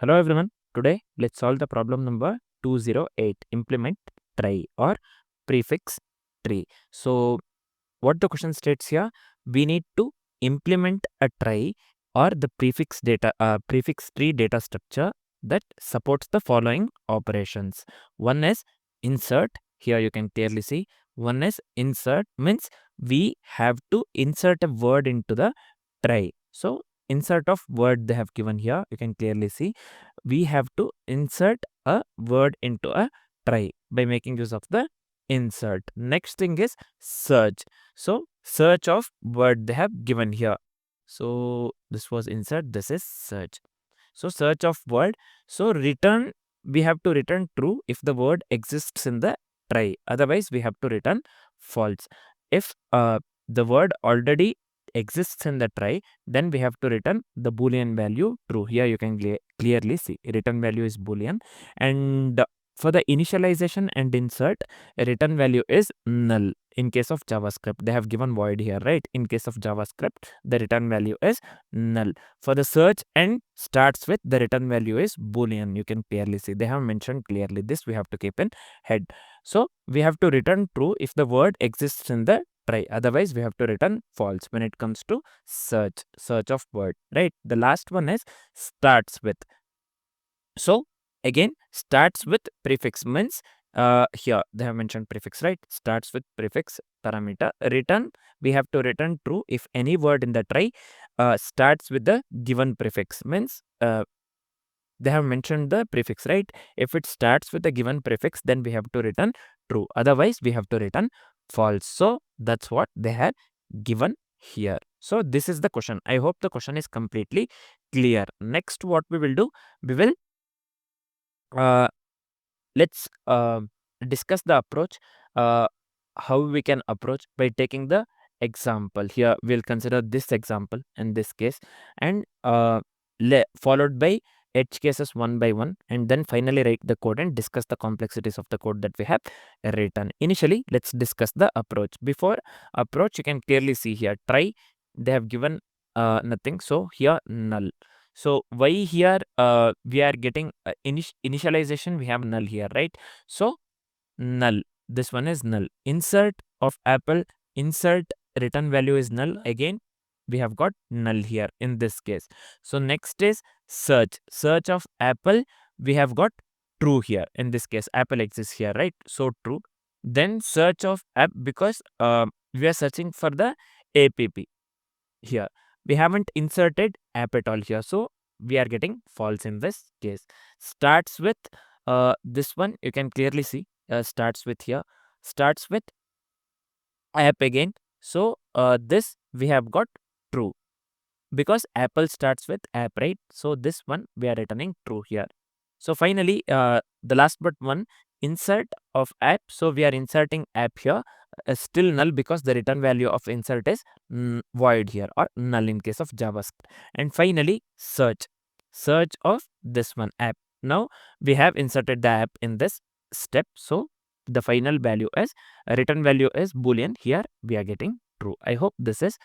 Hello everyone. Today let's solve the problem number 208. Implement trie or prefix tree. So what the question states here, we need to implement a trie or the prefix tree data structure that supports the following operations. One is insert. Here you can clearly see one is insert, means we have to insert a word into the trie. So insert of word they have given here, you can clearly see we have to insert a word into a trie by making use of the insert. Next thing is search. So search of word they have given here. So this was insert, this is search. So search of word. So return, we have to return true if the word exists in the trie. Otherwise we have to return false. If the word already exists in the trie, then we have to return the boolean value true. Here you can clearly see return value is boolean, and for the initialization and insert, return value is null. In case of JavaScript, they have given void here, right? In case of JavaScript, the return value is null. For the search and starts with, the return value is boolean. You can clearly see they have mentioned clearly this. We have to keep in head. So we have to return true if the word exists in the trie. Otherwise, we have to return false when it comes to search of word, right? The last one is starts with. So again, starts with prefix means here they have mentioned prefix, right? Starts with prefix parameter. Return, we have to return true if any word in the trie starts with the given prefix, means they have mentioned the prefix, right? If it starts with the given prefix, then we have to return true. Otherwise, we have to return false. So that's what they have given here. So this is the question. I hope the question is completely clear. Next, what we will do, we will let's discuss the approach, how we can approach by taking the example. Here we'll consider this example in this case, and followed by edge cases one by one, and then finally write the code and discuss the complexities of the code that we have written. Initially, let's discuss the approach. Before approach, you can clearly see here trie, they have given nothing, so here null. So why here we are getting initialization, we have null here, right? So null, this one is null. Insert of apple, insert return value is null. Again, we have got null here in this case. So next is search of apple, we have got true here. In this case, apple exists here, right? So true. Then search of app, because we are searching for the app here. We haven't inserted app at all here, so we are getting false in this case. Starts with this one, you can clearly see starts with here, starts with app again. So this we have got true, because apple starts with app, right? So this one we are returning true here. So finally, the last but one, insert of app. So we are inserting app here, still null, because the return value of insert is void here, or null in case of JavaScript. And finally, search of this one app. Now we have inserted the app in this step. So the final value is return value is boolean. Here we are getting true. I hope this is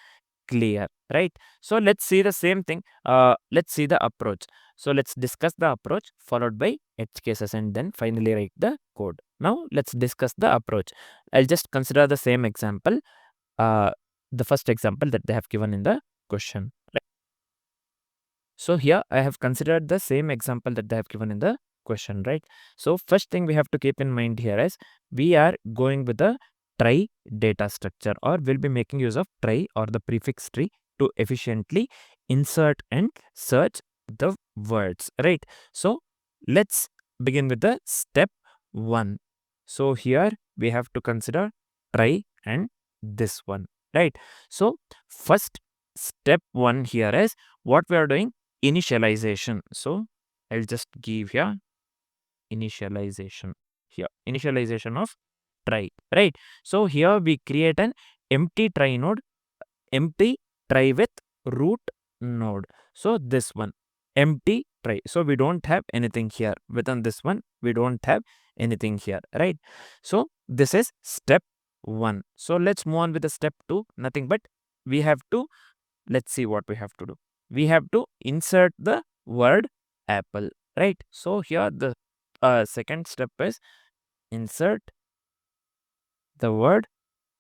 clear, right? So let's see the same thing. Let's see the approach. So let's discuss the approach followed by edge cases, and then finally write the code. Now let's discuss the approach. I'll just consider the same example, the first example that they have given in the question. Right? So here I have considered the same example that they have given in the question, right? So first thing we have to keep in mind here is we are going with the trie data structure, or we'll be making use of trie or the prefix tree to efficiently insert and search the words, right? So let's begin with the step 1. So here we have to consider trie and this one, right? So first step 1 here is what we are doing, initialization. So I'll just give here initialization, here initialization of trie, right? So here we create an empty trie node, empty trie with root node. So this one empty trie, so we don't have anything here. Within this one we don't have anything here, right? So this is step 1. So let's move on with the step 2. Nothing but we have to, let's see what we have to do. We have to insert the word apple. right? So here the second step is insert the word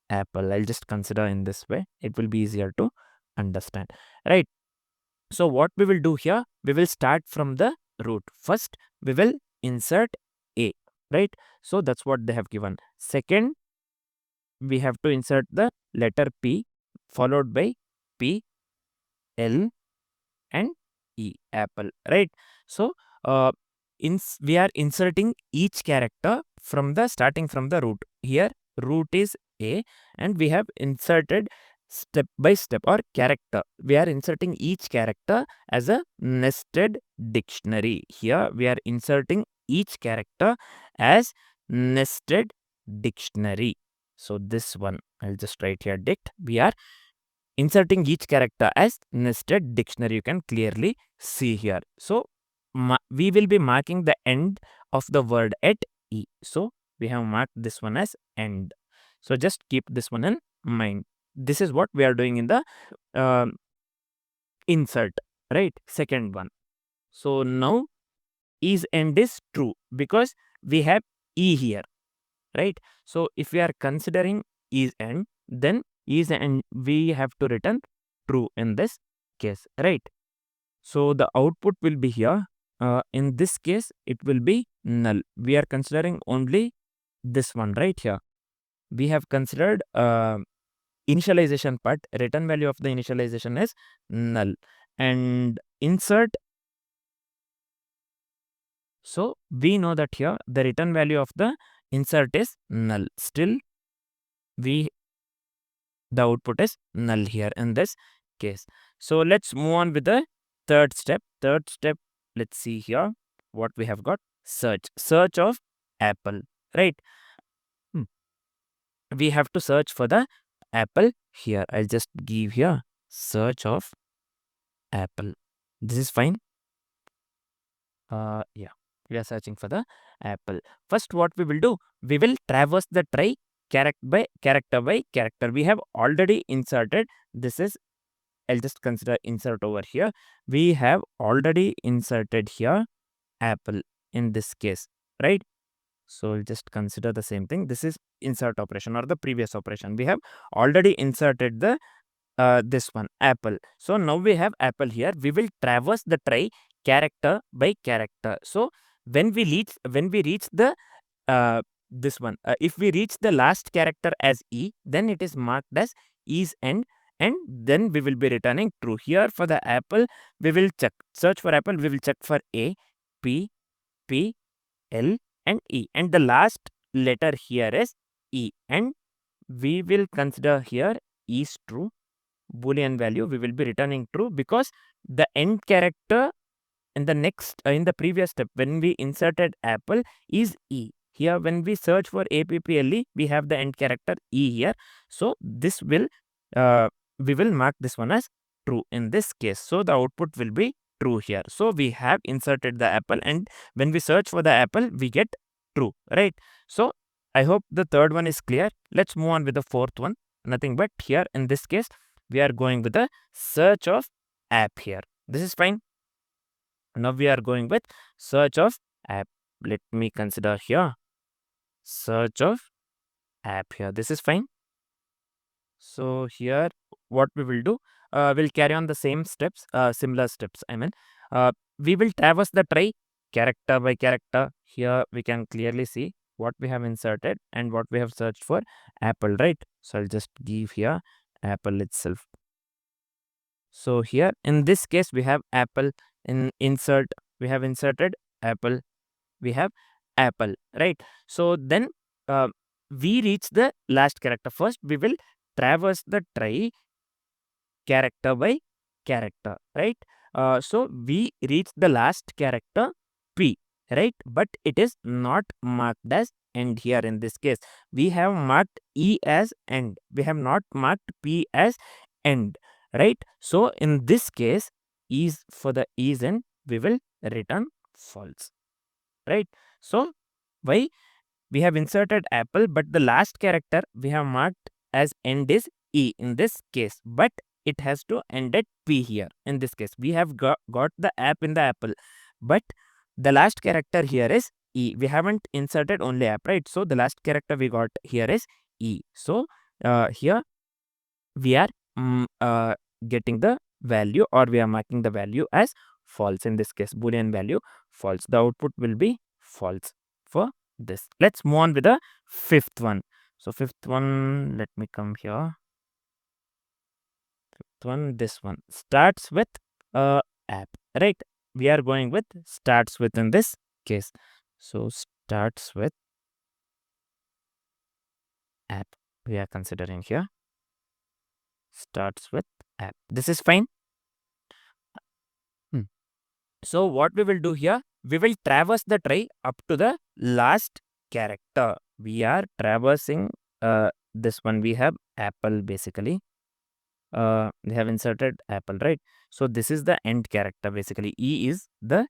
apple. I'll just consider in this way. It will be easier to understand, right? So what we will do here, we will start from the root. First, we will insert a, right? So that's what they have given. Second, we have to insert the letter P followed by P, L, and E, apple, right? So uh, we are inserting each character from the starting from the root. Here root is A, and we have inserted step by step or character. We are inserting each character as a nested dictionary. Here we are inserting each character as nested dictionary. So this one, I'll just write here dict. We are inserting each character as nested dictionary. You can clearly see here. So we will be marking the end of the word at E. So we have marked this one as end. So just keep this one in mind. This is what we are doing in the um insert, right? Second one. So now is end is true because we have E here, right? So if we are considering is end, then is end we have to return true in this case, right? So the output will be here. In this case, it will be null. We are considering only this one right here. We have considered initialization part. Return value of the initialization is null, and insert. So we know that here the return value of the insert is null. Still, the output is null here in this case. So let's move on with the third step. Third step, let's see here what we have got. Search of apple, right? Hmm. We have to search for the apple here. I'll just give here search of apple. This is fine. Yeah, we are searching for the apple. First, what we will do, we will traverse the trie character by character. We have already inserted. This is, I'll just consider insert over here. We have already inserted here apple in this case, right? So I'll just consider the same thing. This is insert operation or the previous operation. We have already inserted the this one apple. So now we have apple here. We will traverse the trie character by character. So when we reach the this one, if we reach the last character as E, then it is marked as is end, and then we will be returning true. Here for the apple, we will search for apple. We will check for A, P, P, L, and E, and the last letter here is E, and we will consider here is true. Boolean value we will be returning true because the end character in the next in the previous step when we inserted apple is E. Here when we search for apple, we have the end character E here. So this will we will mark this one as true in this case. So the output will be true here. So we have inserted the apple, and when we search for the apple we get true, right? So I hope the third one is clear. Let's move on with the fourth one. Nothing but here in this case we are going with the search of app here. This is fine. Now we are going with search of app. Let me consider here search of app here. This is fine. So here what we will do, we'll carry on the same steps, similar steps. I mean, we will traverse the trie character by character. Here we can clearly see what we have inserted and what we have searched for apple, right? So I'll just give here apple itself. So here in this case we have apple. In insert we have inserted apple. We have apple, right? So then we reach the last character. First we will traverse the trie character by character, right? So we reach the last character P, right? But it is not marked as end here in this case. We have marked E as end. We have not marked P as end, right? So in this case, is for the is end, we will return false, right? So why? We have inserted apple, but the last character we have marked as end is E in this case, but it has to end at P here in this case. We have got the app in the apple, but the last character here is E. We haven't inserted only app, right? So the last character we got here is E. So here we are getting the value, or we are marking the value as false. In this case, Boolean value false. The output will be false for this. Let's move on with the fifth one. So fifth one, let me come here. Fifth one, this one starts with app, right? We are going with starts with in this case. So starts with app we are considering here. Starts with app. This is fine. So what we will do here, we will traverse the trie up to the last character. We are traversing this one. We have apple basically. We have inserted apple, right? So this is the end character basically. E is the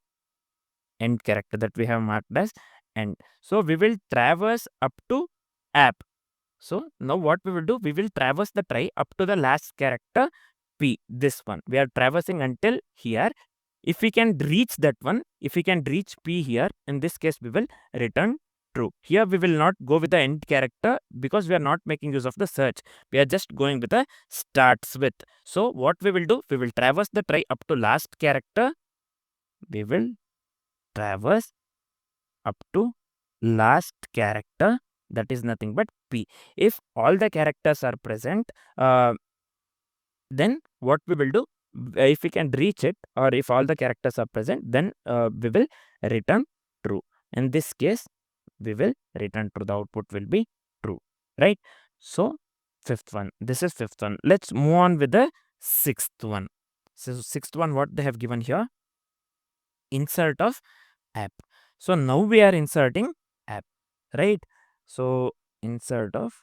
end character that we have marked as end. So we will traverse up to app. So now what we will do, we will traverse the trie up to the last character P, this one. We are traversing until here. If we can reach that one, if we can reach P here, in this case we will return true. Here we will not go with the end character because we are not making use of the search. We are just going with the starts with. So what we will do, we will traverse the trie up to last character. We will traverse up to last character, that is nothing but P. If all the characters are present, then what we will do, if we can reach it, or if all the characters are present, then we will return true. In this case, we will return true. The output will be true, right? So fifth one, this is fifth one. Let's move on with the sixth one. So sixth one, what they have given here, insert of app. So now we are inserting app, right? So insert of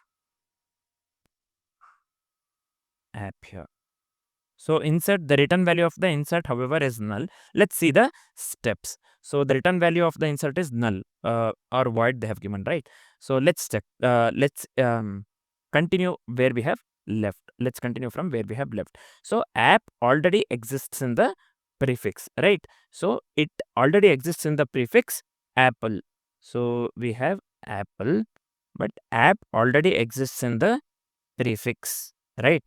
app here. So insert, the return value of the insert, however, is null. Let's see the steps. So the return value of the insert is null or void they have given, right? So let's check. Let's continue where we have left. Let's continue from where we have left. So app already exists in the prefix, right? So it already exists in the prefix apple. So we have apple, but app already exists in the prefix, right?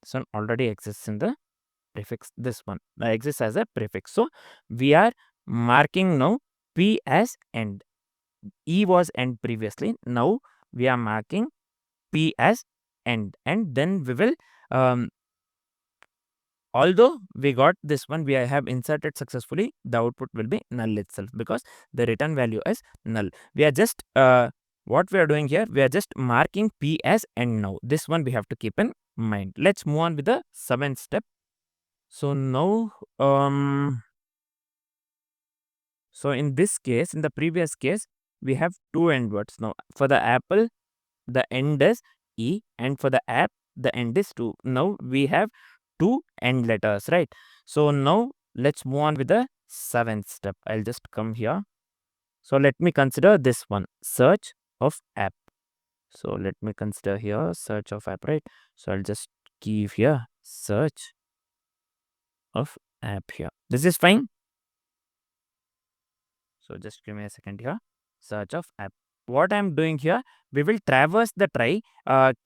So already exists in the prefix. This one exists as a prefix. So we are marking now P as end. E was end previously. Now we are marking P as end, and then we will although we got this one, we have inserted successfully, the output will be null itself because the return value is null. We are just what we are doing here, we are just marking P as end now. This one we have to keep in mind. Let's move on with the seventh step. So now so in this case, in the previous case, we have two end words. Now for the apple, the end is E, and for the app, the end is 2. Now we have two end letters, right? So now let's move on with the seventh step. I'll just come here. So let me consider this one, search of app. So let me consider here search of app, right? So I'll just give here search of app here. This is fine. So just give me a second here. Search of app. What I'm doing here, we will traverse the trie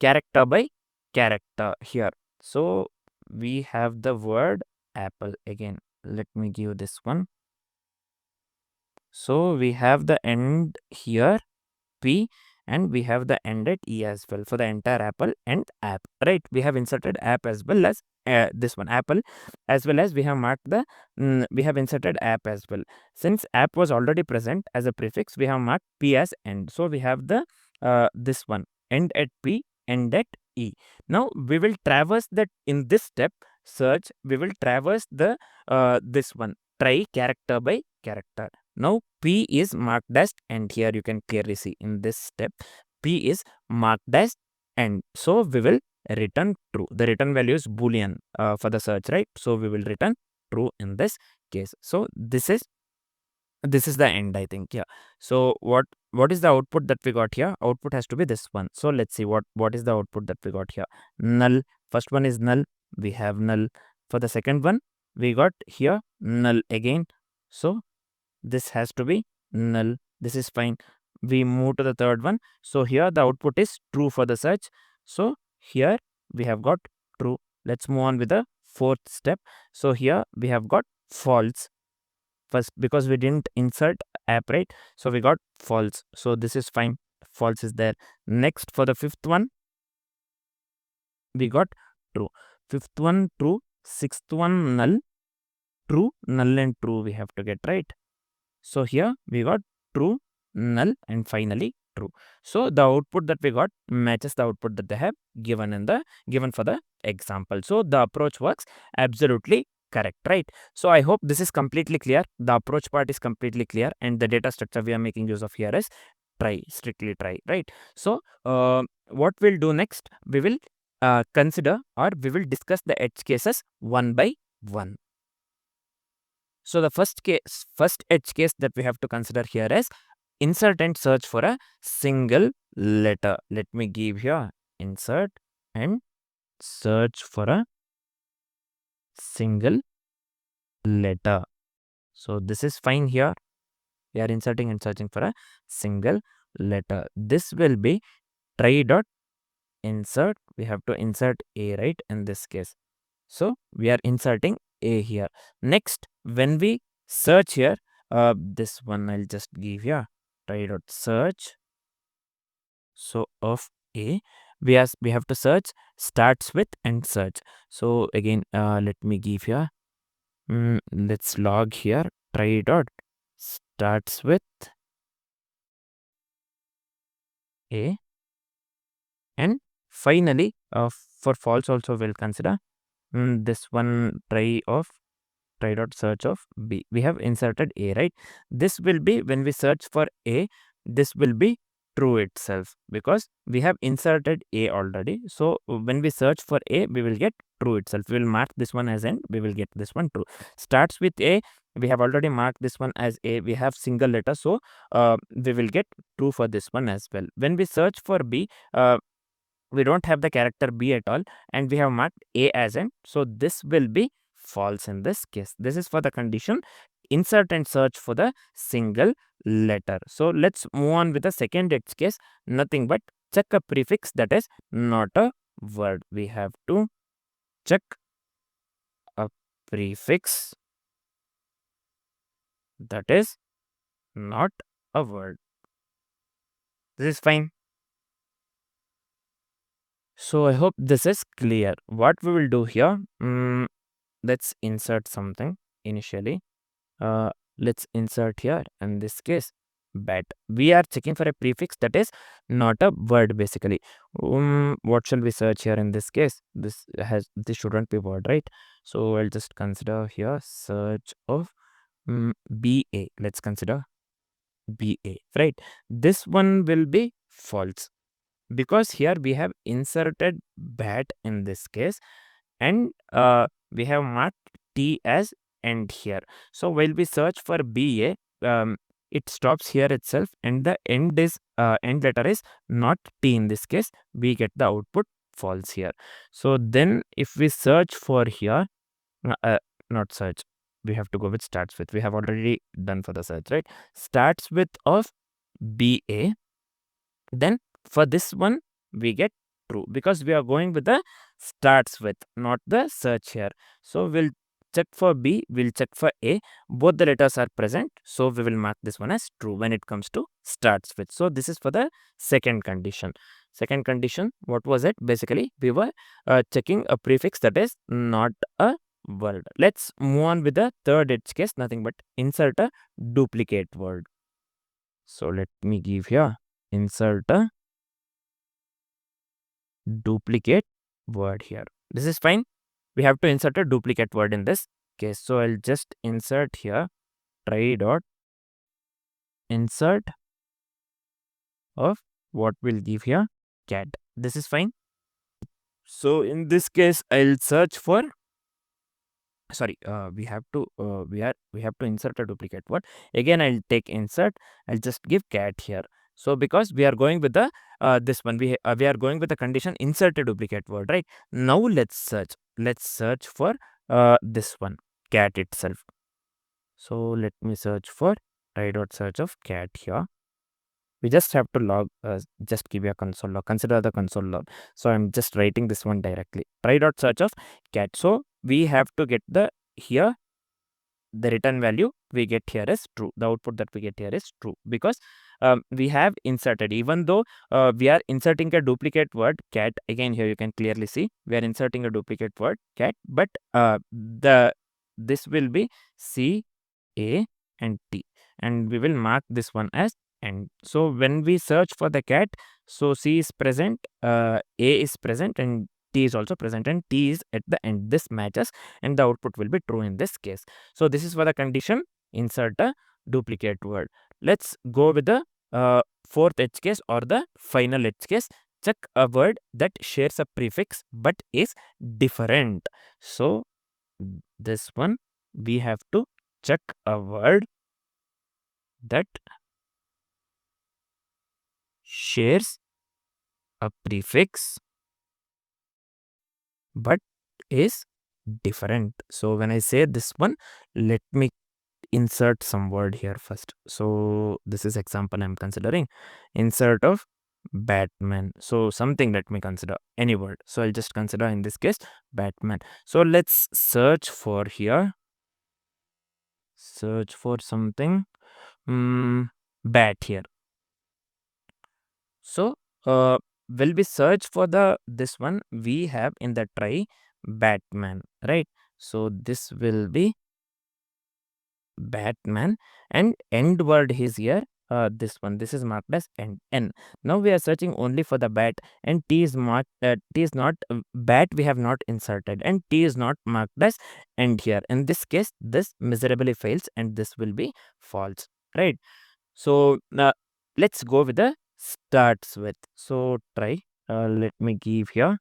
character by character here. So we have the word apple again. Let me give this one. So we have the end here P, and we have the end at E as well for the entire apple and app, right? We have inserted app as well as this one apple, as well as we have marked the we have inserted app as well. Since app was already present as a prefix, we have marked P as end. So we have the this one end at P, end at E. Now we will traverse that in this step search. We will traverse the this one trie character by character. Now P is marked as end. Here you can clearly see in this step P is marked as end. So we will return true. The return value is Boolean for the search, right? So we will return true in this case. So this is the end, I think. Yeah. So what is the output that we got here? Output has to be this one. So let's see what is the output that we got here. Null. First one is null. We have null. For the second one, we got here null again. So this has to be null. This is fine. We move to the third one. So here the output is true for the search. So here we have got true. Let's move on with the fourth step. So here we have got false first because we didn't insert app, right? So we got false. So this is fine. False is there. Next, for the fifth one, we got true. Fifth one true. Sixth one null. True, null and true we have to get, right? So here we got true, null, and finally true. So the output that we got matches the output that they have given for the example. So the approach works absolutely correct, right? So I hope this is completely clear. The approach part is completely clear, and the data structure we are making use of here is try, strictly try, right? So what we'll do next, we will consider, or we will discuss the edge cases one by one. So the first edge case that we have to consider here is insert and search for a single letter. Let me give here insert and search for a single letter. So this is fine here. We are inserting and searching for a single letter. This will be try dot insert. We have to insert a, right, in this case. So we are inserting a here. Next, when we search here, this one I'll just give here try dot search. So of a, we have to search starts with and search. So again, let me give here. Let's log here try dot starts with a, and finally, for false also we'll consider this one try dot search of b. We have inserted a, right? This will be, when we search for a, this will be true itself because we have inserted a already. So when we search for a, we will get true itself. We will mark this one as n, we will get this one true. Starts with a, we have already marked this one as a, we have single letter, so we will get true for this one as well. When we search for b, we don't have the character b at all, and we have marked a as n, so this will be false in this case. This is for the condition insert and search for the single letter. So let's move on with the second edge case. Nothing but check a prefix that is not a word. We have to check a prefix that is not a word. This is fine. So I hope this is clear. What we will do here, let's insert something initially. Let's insert here, in this case, bat. We are checking for a prefix that is not a word basically. What shall we search here in this case? This shouldn't be word, right? So I'll just consider here search of BA. Let's consider BA, right? This one will be false because here we have inserted bat in this case, and we have marked t as end here. So while we search for BA, it stops here itself, and the end letter is not t in this case. We get the output false here. So then if we search for here, not search, we have to go with starts with. We have already done for the search, right? Starts with of BA. Then for this one we get true because we are going with the starts with, not the search here. So we'll check for B, we'll check for A. Both the letters are present, so we will mark this one as true when it comes to starts with. So this is for the second condition. Second condition, what was it? Basically, we were checking a prefix that is not a word. Let's move on with the third edge case. Nothing but insert a duplicate word. So let me give here insert a duplicate word here. This is fine. We have to insert a duplicate word in this case. So I'll just insert here try dot insert of what we'll give here cat. This is fine. So in this case I'll search for, sorry, we have to insert a duplicate word. Again I'll take insert, I'll just give cat here. So because we are going with the this one, we are going with the condition insert a duplicate word, right? Now let's search for this one cat itself. So let me search for try dot search of cat here. We just have to log, just give a console log, consider the console log. So I'm just writing this one directly. Try dot search of cat. So we have to get the here the return value we get here is true. The output that we get here is true because we have inserted, even though we are inserting a duplicate word cat. Again, here you can clearly see we are inserting a duplicate word cat, but this will be C, A, and T, and we will mark this one as end. So when we search for the cat, so C is present, A is present, and T is also present, and T is at the end. This matches, and the output will be true in this case. So this is for the condition insert a duplicate word. Let's go with the fourth edge case or the final edge case. Check a word that shares a prefix but is different. So this one we have to check a word that shares a prefix but is different. So when I say this one, let me insert some word here first. So this is example I'm considering. Insert of Batman. So something, let me consider any word. So I'll just consider in this case Batman. So let's search for here. Search for something. Bat here. So will we search for the this one we have in the try Batman, right? So this will be Batman, and end word is here. This one, this is marked as end. N. Now we are searching only for the bat, and T is marked. T is not bat. We have not inserted, and T is not marked as end here. In this case, this miserably fails, and this will be false, right? So now let's go with the starts with. So try. Let me give here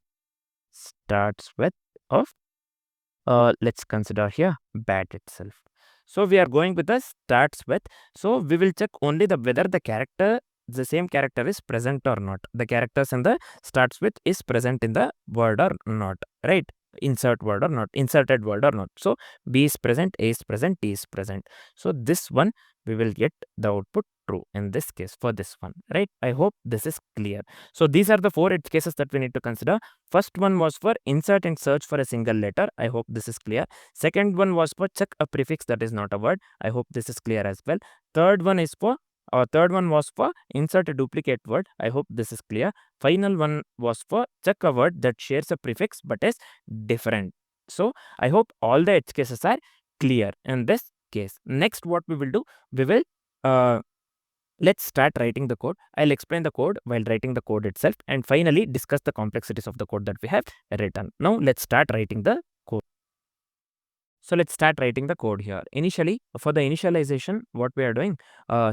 starts with of. Let's consider here bat itself. So we are going with the starts with. So we will check only the whether the same character is present or not. The characters in the starts with is present in the word or not, right? Insert word or not, inserted word or not. So B is present, A is present, T is present. So this one we will get the output true in this case for this one, right? I hope this is clear. So these are the 4 edge cases that we need to consider. First one was for insert and search for a single letter. I hope this is clear. Second one was for check a prefix that is not a word. I hope this is clear as well. Third one was for insert a duplicate word. I hope this is clear. Final one was for check a word that shares a prefix but is different. So I hope all the edge cases are clear in this case. Next, what we will do, we will let's start writing the code. I'll explain the code while writing the code itself, and finally discuss the complexities of the code that we have written. Now let's start writing the code. So let's start writing the code here. Initially, for the initialization, what we are doing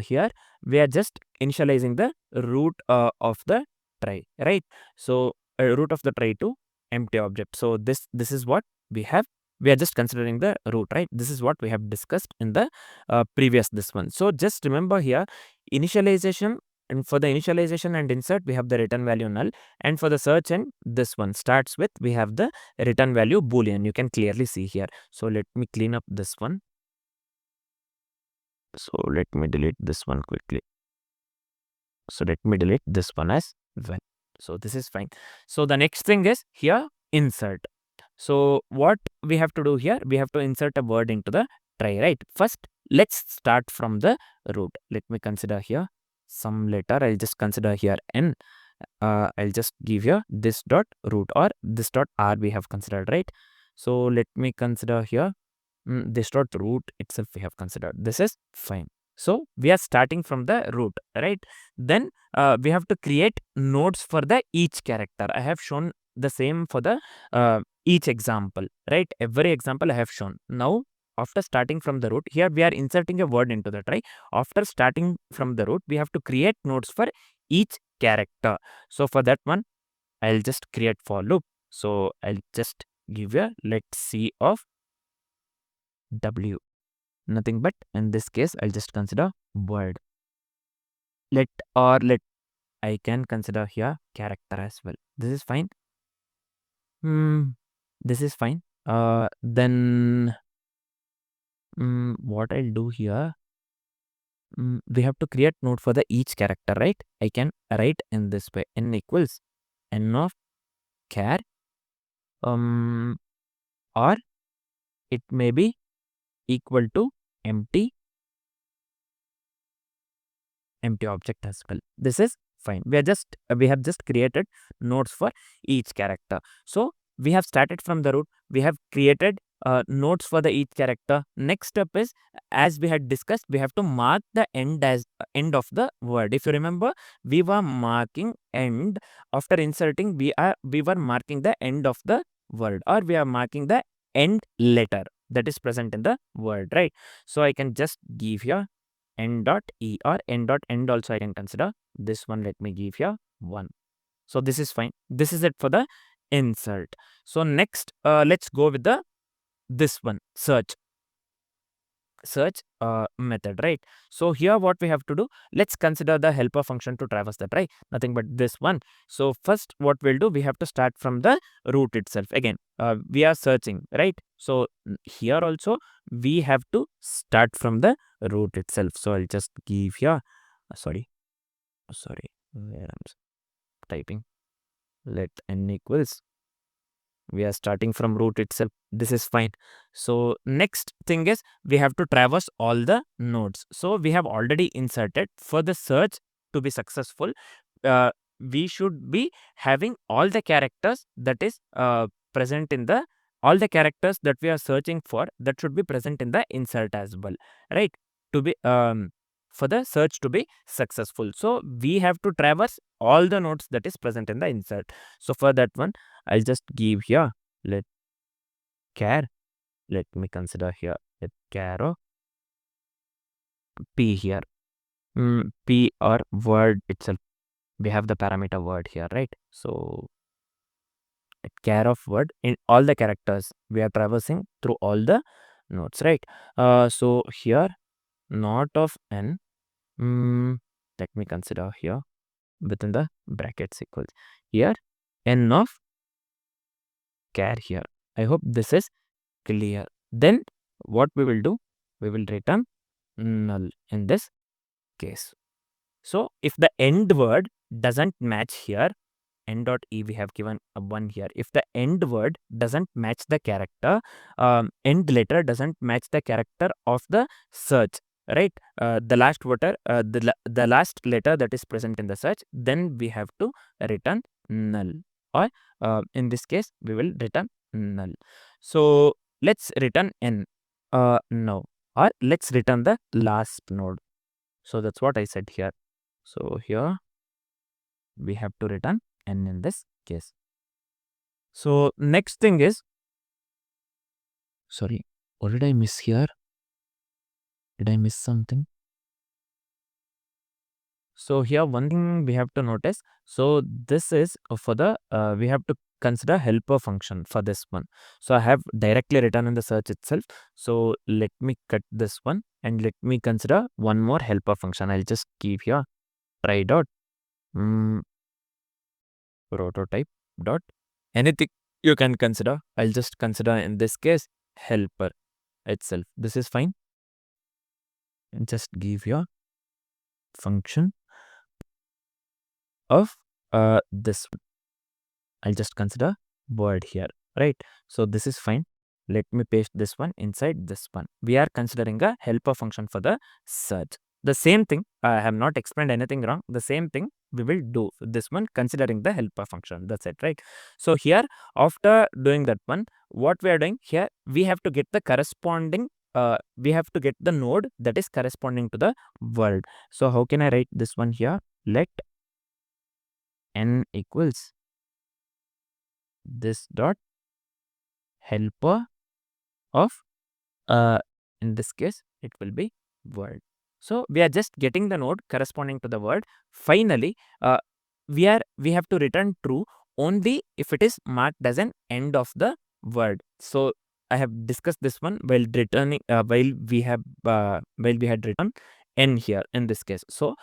here, we are just initializing the root of the try, right? So root of the try to empty object. So this is what we have. We are just considering the root, right? This is what we have discussed in the previous this one. So just remember here, initialization, and for the initialization and insert, we have the return value null, and for the search and this one starts with, we have the return value boolean. You can clearly see here. So let me clean up this one. So let me delete this one quickly. So let me delete this one as well. So this is fine. So the next thing is here insert. So what we have to do here, we have to insert a word into the try, right? First, let's start from the root. Let me consider here some letter. I'll just consider here n. I'll just give here this dot root or this dot r we have considered, right? So let me consider here this dot root itself we have considered. This is fine. So we are starting from the root, right? Then we have to create nodes for the each character. I have shown the same for the each example, right? Every example I have shown. Now after starting from the root, here we are inserting a word into the try. After starting from the root, we have to create nodes for each character. So for that one, I'll just create for loop. So I'll just give a let's see of w. Nothing but in this case, I'll just consider word. Let I can consider here character as well. This is fine. This is fine. Then what I'll do here, we have to create node for the each character, right? I can write in this way: n equals n of char, or it may be equal to empty object as well. This is fine. We have just created nodes for each character. So we have started from the root. We have created nodes for the each character. Next step is, as we had discussed, we have to mark the end as end of the word. If you remember, we were marking end after inserting. We were marking the end of the word, or we are marking the end letter that is present in the word, right? So I can just give here n dot e, or n dot end also I can consider. This one, let me give here 1. So this is fine. This is it for the insert. So next, let's go with the this one, search method, right? So here what we have to do, let's consider the helper function to traverse that, right? Nothing but this one. So first what we'll do, we have to start from the root itself. Again, we are searching, right? So here also we have to start from the root itself. So I'll just give here, sorry, where I'm typing, let n equals, we are starting from root itself. This is fine. So next thing is, we have to traverse all the nodes. So we have already inserted. For the search to be successful, we should be having all the characters that is present in the, all the characters that we are searching for, that should be present in the insert as well, right? To be for the search to be successful, so we have to traverse all the nodes that is present in the insert. So for that one, I'll just give here, let char, let me consider here, let char of p here, p or word itself. We have the parameter word here, right? So char of word, in all the characters we are traversing through all the nodes, right? So here, not of n, let me consider here within the brackets equals, here n of char here. I hope this is clear. Then what we will do, we will return null in this case. So if the end word doesn't match here, n dot e we have given a 1 here. If the end word doesn't match the character, end letter doesn't match the character of the search, right? The last the last letter that is present in the search, then we have to return null, or in this case we will return null. So let's return n now, or let's return the last node. So that's what I said here. So here we have to return n in this case. So next thing is, sorry, what did I miss here? Did I miss something? So here one thing we have to notice. So this is for the we have to consider helper function for this one. So I have directly written in the search itself. So let me cut this one and let me consider one more helper function. I'll just keep here try dot prototype dot anything you can consider. I'll just consider in this case helper itself. This is fine. And just give your function of this one. I'll just consider word here, right? So this is fine. Let me paste this one inside this one. We are considering a helper function for the search. The same thing, I have not explained anything wrong. The same thing we will do this one, considering the helper function. That's it, right? So here, after doing that one, what we are doing here, we have to get the corresponding, we have to get the node that is corresponding to the word. So how can I write this one here? Let n equals this dot helper of in this case it will be word. So we are just getting the node corresponding to the word. Finally, we have to return true only if it is marked as an end of the word. So I have discussed this one while returning while we had written n here in this case. So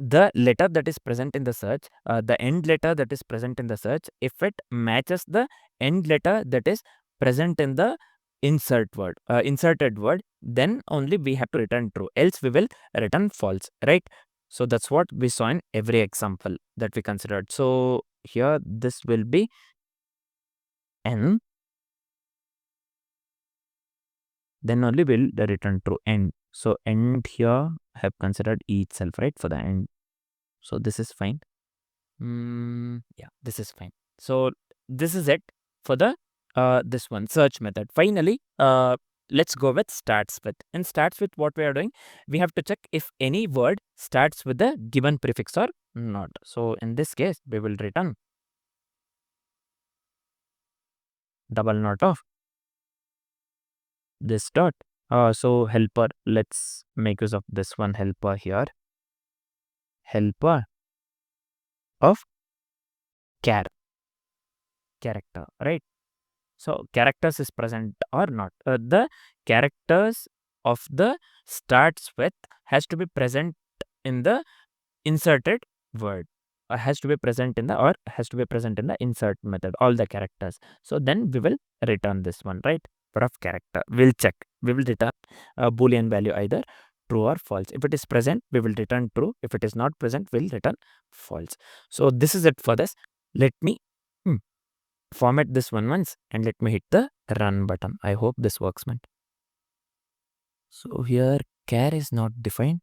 the letter that is present in the search, the end letter that is present in the search, if it matches the end letter that is present in the inserted word, then only we have to return true, else we will return false, right? So that's what we saw in every example that we considered. So here this will be n, then only we'll return true end. So end here have considered e itself, right, for the end. So this is fine. Yeah, this is fine. So this is it for the this one search method. Finally, let's go with starts with. In starts with, what we are doing, we have to check if any word starts with the given prefix or not. So in this case, we will return double not of this dot. So helper, let's make use of this one helper here. Helper of character, right? So characters is present or not. The characters of the starts with has to be present in the inserted word. Has to be present in the insert method, all the characters. So then we will return this one, right? For of character, we'll check. We will return a boolean value, either true or false. If it is present, we will return true. If it is not present, we'll return false. So this is it for this. Let me format this one once and let me hit the run button. I hope this works, man. So here char is not defined.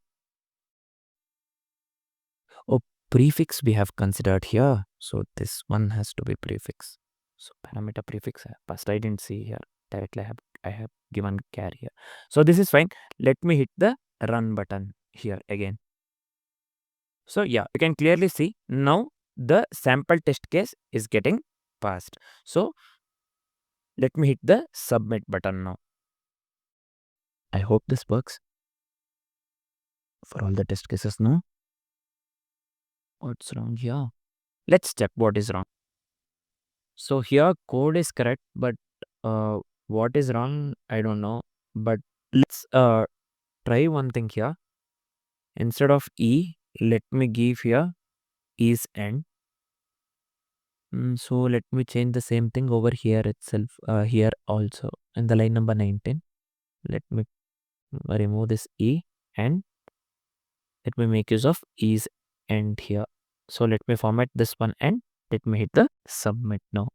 Oh, prefix we have considered here. So this one has to be prefix. So parameter prefix first, I didn't see here. Directly I have given char here. So this is fine. Let me hit the run button here again. So yeah, you can clearly see now the sample test case is getting passed. So let me hit the submit button now. I hope this works for all the test cases now. What's wrong here? Let's check what is wrong. So here code is correct, but what is wrong, I don't know. But let's try one thing here. Instead of e, let me give here is end. So let me change the same thing over here itself, here also in the line number 19. Let me remove this e and let me make use of is end here. So let me format this one and let me hit the submit now.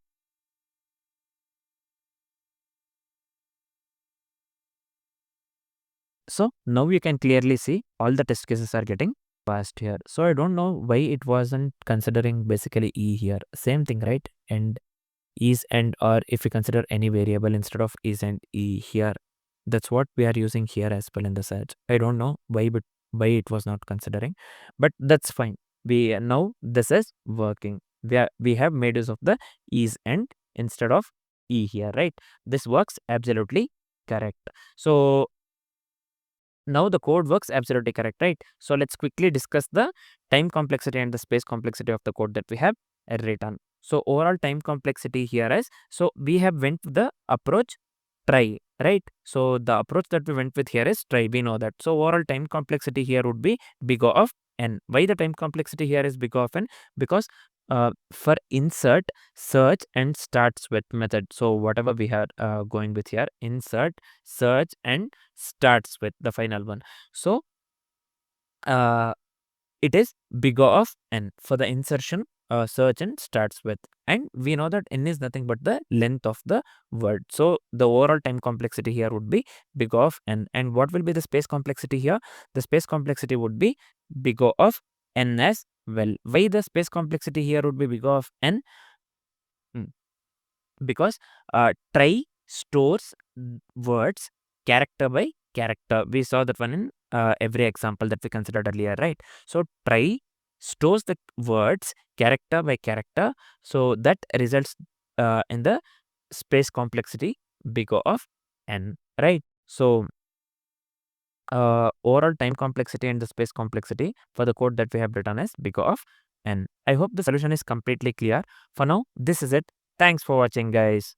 So now you can clearly see all the test cases are getting passed here. So I don't know why it wasn't considering basically e here. Same thing, right? And is and, or if we consider any variable instead of is and e here, that's what we are using here as well in the search. I don't know why, but why it was not considering, but that's fine. We now this is working. We have made use of the is and instead of e here, right? This works absolutely correct. So now the code works absolutely correct, right? So let's quickly discuss the time complexity and the space complexity of the code that we have written. So overall time complexity here is, so we have went with the approach try, right? So the approach that we went with here is try, we know that. So overall time complexity here would be big O of n. Why the time complexity here is big O of n? Because for insert, search and starts with method. So whatever we are going with here, insert, search and starts with the final one. So it is big O of n for the insertion, search and starts with, and we know that n is nothing but the length of the word. So the overall time complexity here would be big O of n. And what will be the space complexity here? The space complexity would be big O of n as well. Why the space complexity here would be big O of n? Because try stores words character by character. We saw that one in every example that we considered earlier, right? So try stores the words character by character, so that results in the space complexity big O of n, right? So overall time complexity and the space complexity for the code that we have written is big O of n. I hope the solution is completely clear. For now, this is it. Thanks for watching, guys.